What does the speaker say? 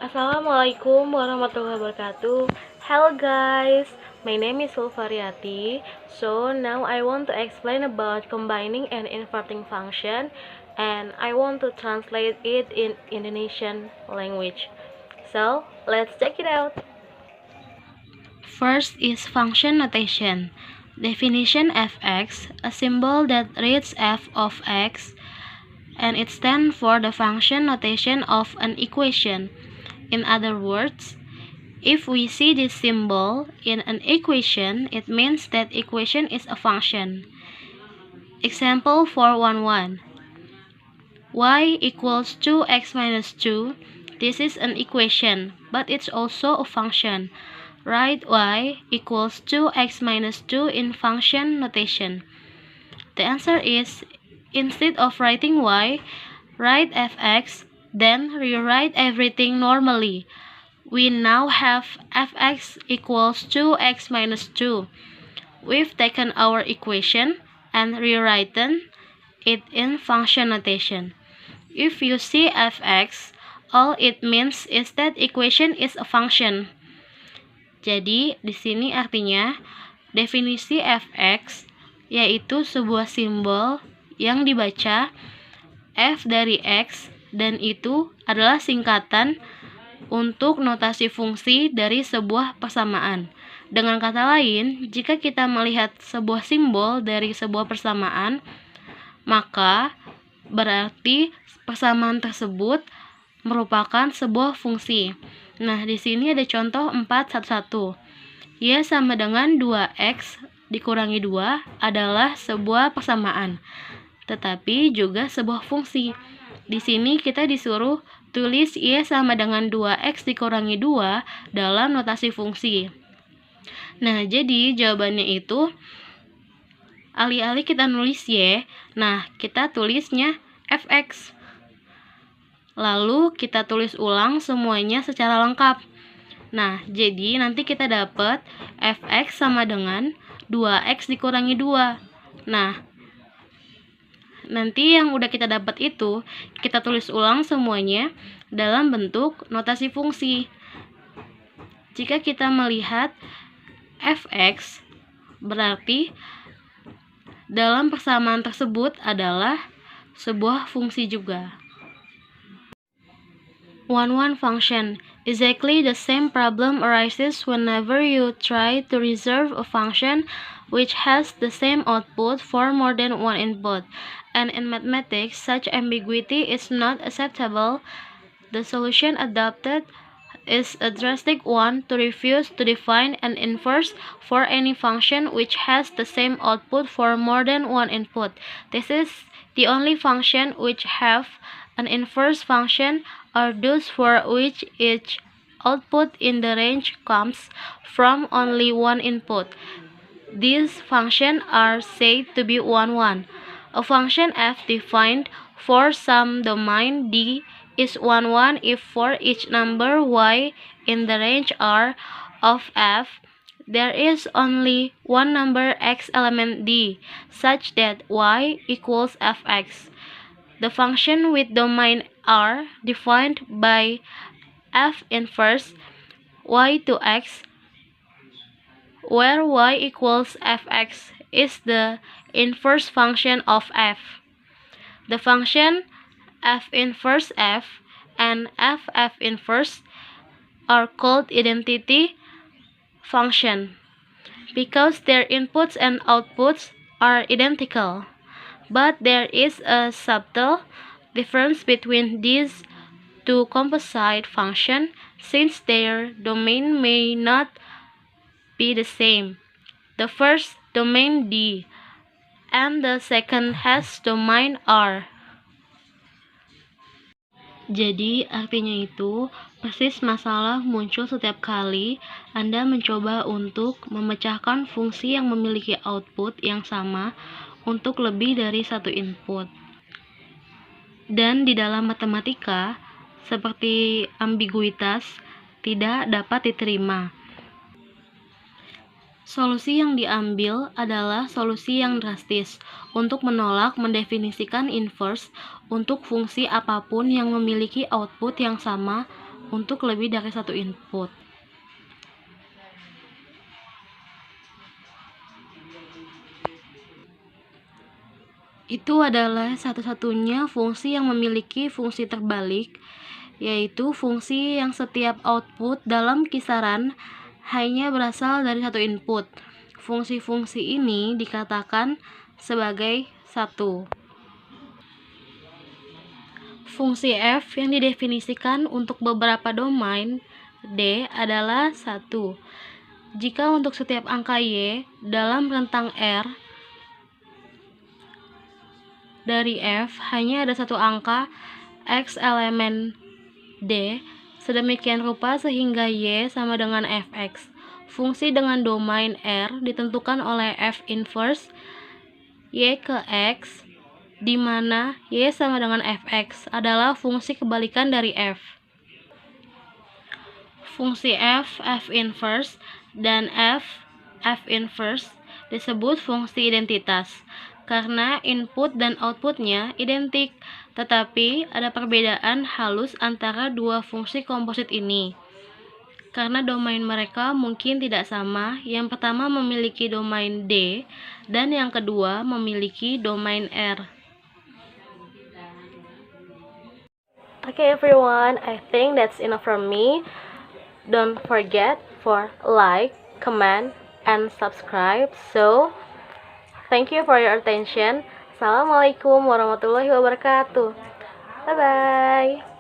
Assalamualaikum warahmatullahi wabarakatuh. Hello guys, my name is Sulfariati. So now I want to explain about combining and inverting function, and I want to translate it in Indonesian language. So let's check it out. First is function notation. Definition fx, a symbol that reads f of x, and it stands for the function notation of an equation. In other words, if we see this symbol in an equation, it means that equation is a function. Example 411. Y equals 2x minus 2. This is an equation, but it's also a function. Write y equals 2x minus 2 in function notation. The answer is, instead of writing y, write fx, then rewrite everything normally. We now have fx equals 2x minus 2. We've taken our equation and rewritten it in function notation. If you see fx, all it means is that equation is a function. Jadi, di sini artinya definisi fx yaitu sebuah simbol yang dibaca f dari x, dan itu adalah singkatan untuk notasi fungsi dari sebuah persamaan. Dengan kata lain, jika kita melihat sebuah simbol dari sebuah persamaan, maka berarti persamaan tersebut merupakan sebuah fungsi. Nah, di sini ada contoh 411. Y sama dengan 2x dikurangi 2 adalah sebuah persamaan, tetapi juga sebuah fungsi. Di sini kita disuruh tulis Y sama dengan 2x dikurangi 2 dalam notasi fungsi. Nah, jadi jawabannya itu, alih-alih kita nulis Y, nah kita tulisnya fx. Lalu kita tulis ulang semuanya secara lengkap. Nah, jadi nanti kita dapat fx sama dengan 2x dikurangi 2. Nah, nanti yang udah kita dapat itu, kita tulis ulang semuanya dalam bentuk notasi fungsi. Jika kita melihat fx, berarti dalam persamaan tersebut adalah sebuah fungsi juga. 11 function. Exactly the same problem arises whenever you try to resolve a function which has the same output for more than one input. And in mathematics, such ambiguity is not acceptable. The solution adopted is a drastic one, to refuse to define an inverse for any function which has the same output for more than one input. This is the only function which have an inverse function are those for which each output in the range comes from only one input. These functions are said to be 1-1. A function f defined for some domain D is 1-1 if for each number y in the range R of f, there is only one number x element D, such that y equals fx. The function with domain R defined by f inverse y to x, where y equals fx, is the inverse function of f. The function f inverse f and f inverse are called identity function because their inputs and outputs are identical. But there is a subtle difference between these two composite functions, since their domain may not be the same. The first domain D and the second has domain R. Jadi artinya itu, persis masalah muncul setiap kali Anda mencoba untuk memecahkan fungsi yang memiliki output yang sama untuk lebih dari satu input. Dan di dalam matematika, seperti ambiguitas tidak dapat diterima. Solusi yang diambil adalah solusi yang drastis untuk menolak mendefinisikan inverse untuk fungsi apapun yang memiliki output yang sama untuk lebih dari satu input. Itu adalah satu-satunya fungsi yang memiliki fungsi terbalik, yaitu fungsi yang setiap output dalam kisaran hanya berasal dari satu input. Fungsi-fungsi ini dikatakan sebagai satu. Fungsi f yang didefinisikan untuk beberapa domain D adalah 1. Jika untuk setiap angka y dalam rentang R dari f hanya ada satu angka x elemen D, sedemikian rupa sehingga y sama dengan fx. Fungsi dengan domain R ditentukan oleh f inverse y ke x, di mana y sama dengan fx adalah fungsi kebalikan dari f. Fungsi f inverse, dan f inverse disebut fungsi identitas karena input dan outputnya identik, tetapi ada perbedaan halus antara dua fungsi komposit ini. Karena domain mereka mungkin tidak sama, yang pertama memiliki domain D dan yang kedua memiliki domain R. Okay everyone, I think that's enough from me. Don't forget for like, comment, and subscribe. So, thank you for your attention. Assalamualaikum warahmatullahi wabarakatuh. Bye-bye.